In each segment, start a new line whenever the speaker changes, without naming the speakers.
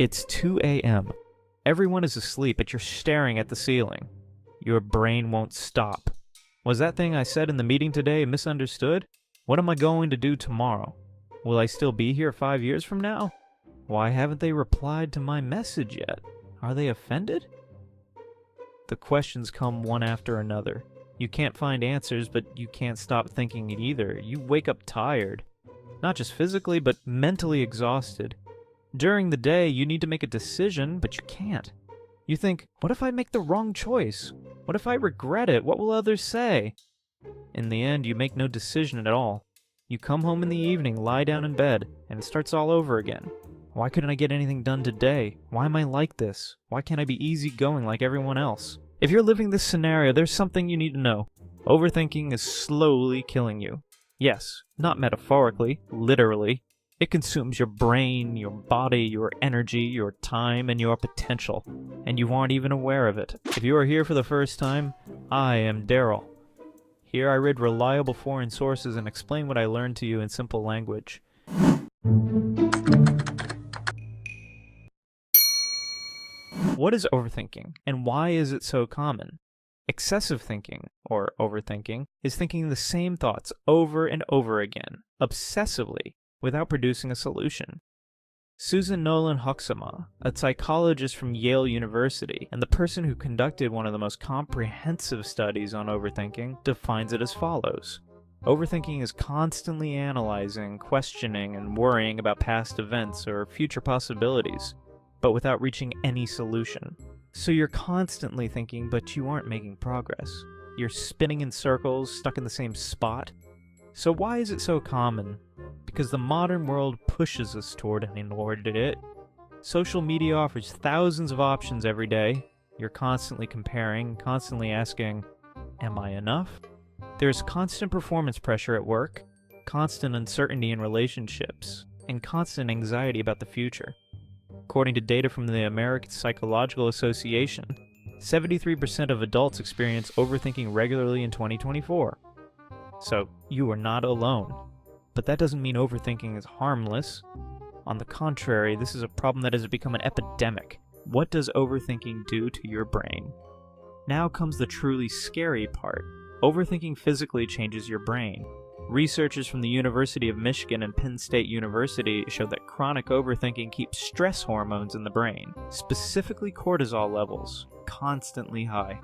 It's 2 a.m. Everyone is asleep, but you're staring at the ceiling. Your brain won't stop. Was that thing I said in the meeting today misunderstood? What am I going to do tomorrow? Will I still be here 5 years from now? Why haven't they replied to my message yet? Are they offended? The questions come one after another. You can't find answers, but you can't stop thinking it either. You wake up tired. Not just physically, but mentally exhausted. During the day, you need to make a decision, but you can't. You think, what if I make the wrong choice? What if I regret it? What will others say? In the end, you make no decision at all. You come home in the evening, lie down in bed, and it starts all over again. Why couldn't I get anything done today? Why am I like this? Why can't I be easygoing like everyone else? If you're living this scenario, there's something you need to know. Overthinking is slowly killing you. Yes, not metaphorically, literally. It consumes your brain, your body, your energy, your time, and your potential. And you aren't even aware of it. If you are here for the first time, I am Daryl. Here I read reliable foreign sources and explain what I learned to you in simple language. What is overthinking, and why is it so common? Excessive thinking, or overthinking, is thinking the same thoughts over and over again, obsessively, without producing a solution. Susan Nolan Hoeksema, a psychologist from Yale University, and the person who conducted one of the most comprehensive studies on overthinking, defines it as follows. Overthinking is constantly analyzing, questioning, and worrying about past events or future possibilities, but without reaching any solution. So you're constantly thinking, but you aren't making progress. You're spinning in circles, stuck in the same spot. So why is it so common? Because the modern world pushes us toward it. Social media offers thousands of options every day. You're constantly comparing, constantly asking, am I enough? There's constant performance pressure at work, constant uncertainty in relationships, and constant anxiety about the future. According to data from the American Psychological Association, 73% of adults experience overthinking regularly in 2024. So, you are not alone. But that doesn't mean overthinking is harmless. On the contrary, this is a problem that has become an epidemic. What does overthinking do to your brain? Now comes the truly scary part. Overthinking physically changes your brain. Researchers from the University of Michigan and Penn State University show that chronic overthinking keeps stress hormones in the brain, specifically cortisol levels, constantly high.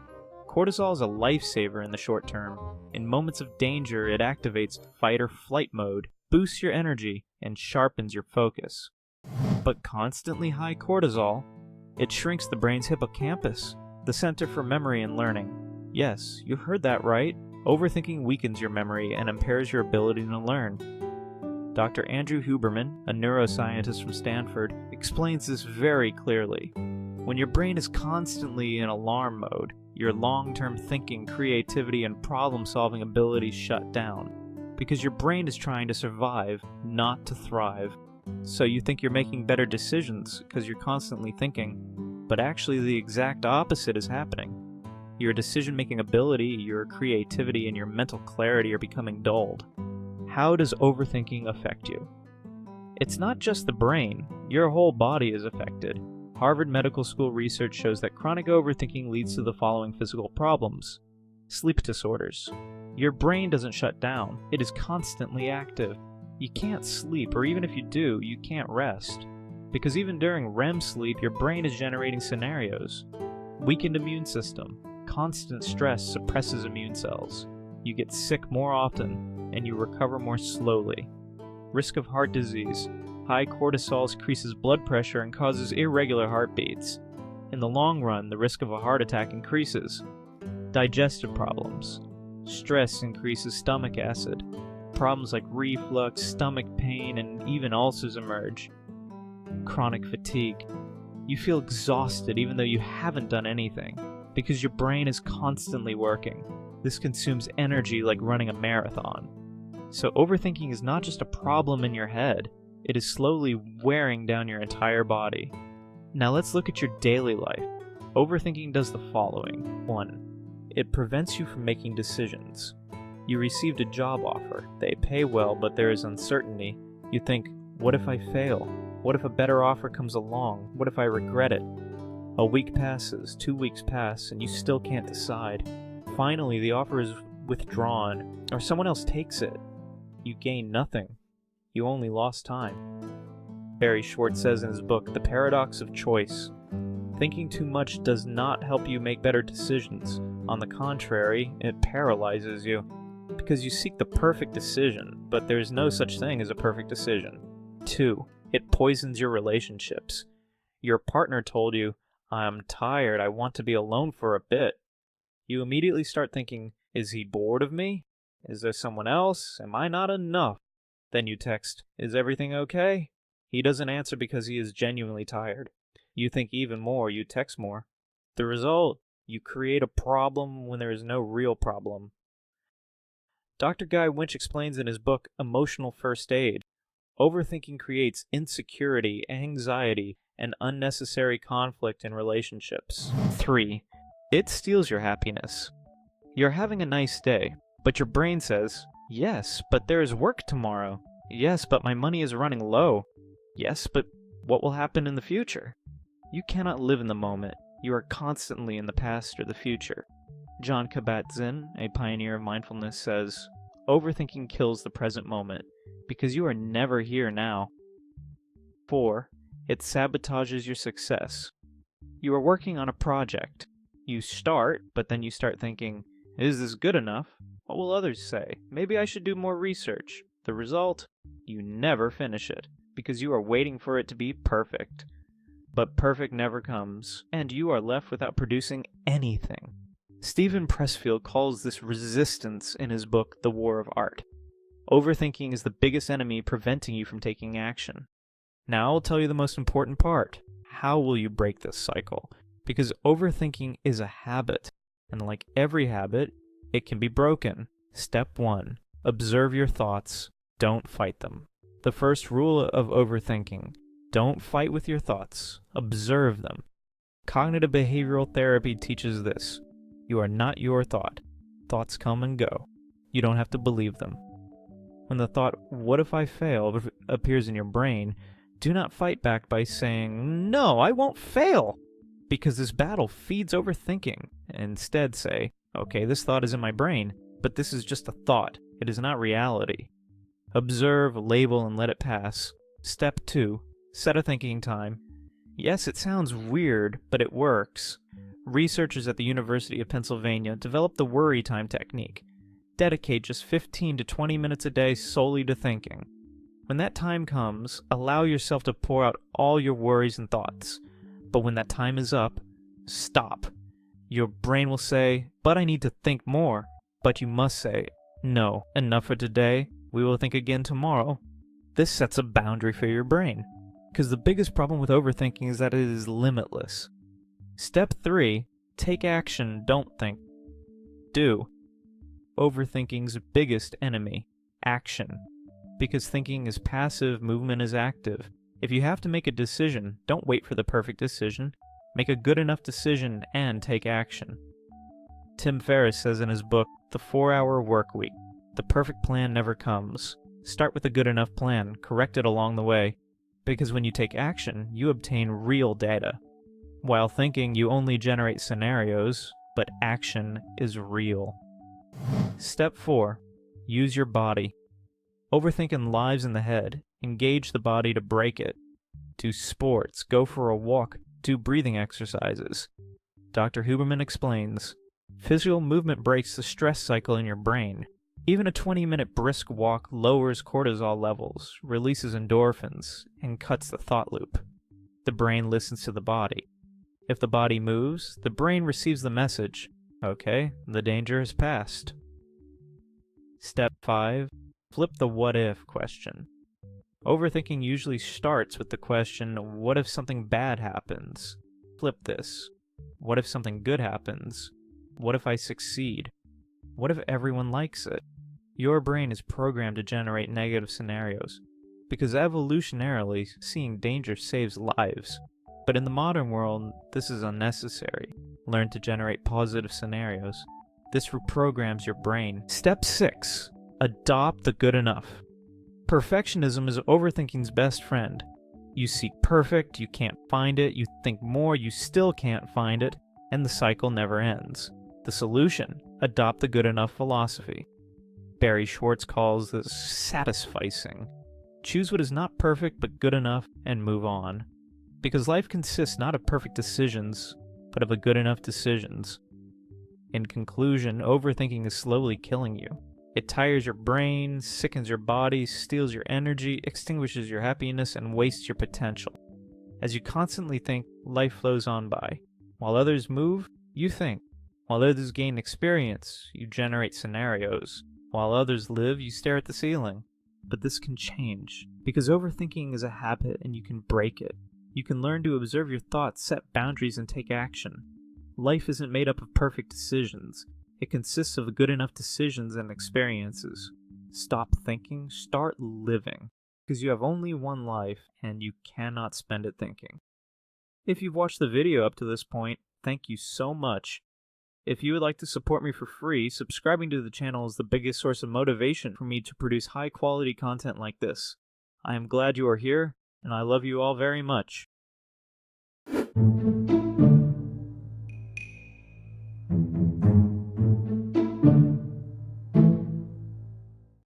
Cortisol is a lifesaver in the short term. In moments of danger, it activates fight or flight mode, boosts your energy, and sharpens your focus. But constantly high cortisol, it shrinks the brain's hippocampus, the center for memory and learning. Yes, you heard that right. Overthinking weakens your memory and impairs your ability to learn. Dr. Andrew Huberman, a neuroscientist from Stanford, explains this very clearly. When your brain is constantly in alarm mode, your long-term thinking, creativity, and problem-solving abilities shut down. Because your brain is trying to survive, not to thrive. So you think you're making better decisions because you're constantly thinking, but actually the exact opposite is happening. Your decision-making ability, your creativity, and your mental clarity are becoming dulled. How does overthinking affect you? It's not just the brain, your whole body is affected. Harvard Medical School research shows that chronic overthinking leads to the following physical problems. Sleep disorders. Your brain doesn't shut down, it is constantly active. You can't sleep, or even if you do, you can't rest. Because even during REM sleep, your brain is generating scenarios. Weakened immune system. Constant stress suppresses immune cells. You get sick more often, and you recover more slowly. Risk of heart disease. High cortisol increases blood pressure and causes irregular heartbeats. In the long run, the risk of a heart attack increases. Digestive problems. Stress increases stomach acid. Problems like reflux, stomach pain, and even ulcers emerge. Chronic fatigue. You feel exhausted even though you haven't done anything, because your brain is constantly working. This consumes energy like running a marathon. So overthinking is not just a problem in your head, it is slowly wearing down your entire body. Now let's look at your daily life. Overthinking does the following. 1. It prevents you from making decisions. You received a job offer. They pay well, but there is uncertainty. You think, what if I fail? What if a better offer comes along? What if I regret it? A week passes, 2 weeks pass, and you still can't decide. Finally, the offer is withdrawn, or someone else takes it. You gain nothing. You only lost time. Barry Schwartz says in his book, The Paradox of Choice, thinking too much does not help you make better decisions. On the contrary, it paralyzes you. Because you seek the perfect decision, but there's no such thing as a perfect decision. 2. It poisons your relationships. Your partner told you, I'm tired, I want to be alone for a bit. You immediately start thinking, is he bored of me? Is there someone else? Am I not enough? Then you text, is everything okay? He doesn't answer because he is genuinely tired. You think even more, you text more. The result, you create a problem when there is no real problem. Dr. Guy Winch explains in his book, Emotional First Aid, overthinking creates insecurity, anxiety, and unnecessary conflict in relationships. 3. It steals your happiness. You're having a nice day, but your brain says, yes, but there is work tomorrow. Yes, but my money is running low. Yes, but what will happen in the future? You cannot live in the moment. You are constantly in the past or the future. Jon Kabat-Zinn, a pioneer of mindfulness, says, overthinking kills the present moment because you are never here now. 4. It sabotages your success. You are working on a project. You start, but then you start thinking, is this good enough? What will others say? Maybe I should do more research. The result? You never finish it because you are waiting for it to be perfect. But perfect never comes, and you are left without producing anything. Stephen Pressfield calls this resistance in his book, The War of Art. Overthinking is the biggest enemy preventing you from taking action. Now I'll tell you the most important part. How will you break this cycle? Because overthinking is a habit, and like every habit, it can be broken. Step 1. Observe your thoughts. Don't fight them. The first rule of overthinking: don't fight with your thoughts. Observe them. Cognitive behavioral therapy teaches this. You are not your thought. Thoughts come and go. You don't have to believe them. When the thought, what if I fail, appears in your brain, do not fight back by saying, no, I won't fail, because this battle feeds overthinking. Instead say, okay, this thought is in my brain, but this is just a thought. It is not reality. Observe, label, and let it pass. Step 2. Set a thinking time. Yes, it sounds weird, but it works. Researchers at the University of Pennsylvania developed the worry time technique. Dedicate just 15 to 20 minutes a day solely to thinking. When that time comes, allow yourself to pour out all your worries and thoughts. But when that time is up, stop. Your brain will say, but I need to think more. But you must say, no, enough for today. We will think again tomorrow. This sets a boundary for your brain. Because the biggest problem with overthinking is that it is limitless. Step 3. Take action, don't think. Do. Overthinking's biggest enemy, action. Because thinking is passive, movement is active. If you have to make a decision, don't wait for the perfect decision. Make a good enough decision and take action. Tim Ferriss says in his book, The 4-Hour Workweek, the perfect plan never comes. Start with a good enough plan, correct it along the way. Because when you take action, you obtain real data. While thinking, you only generate scenarios, but action is real. Step 4. Use your body. Overthinking lives in the head. Engage the body to break it. Do sports, go for a walk, do breathing exercises. Dr. Huberman explains, physical movement breaks the stress cycle in your brain. Even a 20-minute brisk walk lowers cortisol levels, releases endorphins, and cuts the thought loop. The brain listens to the body. If the body moves, the brain receives the message, okay, the danger has passed. Step 5. Flip the what if question. Overthinking usually starts with the question, what if something bad happens? Flip this. What if something good happens? What if I succeed? What if everyone likes it? Your brain is programmed to generate negative scenarios, because evolutionarily, seeing danger saves lives. But in the modern world, this is unnecessary. Learn to generate positive scenarios. This reprograms your brain. Step 6. Adopt the good enough. Perfectionism is overthinking's best friend. You seek perfect, you can't find it, you think more, you still can't find it, and the cycle never ends. The solution: adopt the good enough philosophy. Barry Schwartz calls this satisficing. Choose what is not perfect but good enough and move on. Because life consists not of perfect decisions, but of a good enough decisions. In conclusion, overthinking is slowly killing you. It tires your brain, sickens your body, steals your energy, extinguishes your happiness, and wastes your potential. As you constantly think, life flows on by. While others move, you think. While others gain experience, you generate scenarios. While others live, you stare at the ceiling. But this can change, because overthinking is a habit and you can break it. You can learn to observe your thoughts, set boundaries, and take action. Life isn't made up of perfect decisions. It consists of good enough decisions and experiences. Stop thinking, start living, because you have only one life and you cannot spend it thinking. If you've watched the video up to this point, thank you so much. If you would like to support me for free, subscribing to the channel is the biggest source of motivation for me to produce high-quality content like this. I am glad you are here, and I love you all very much.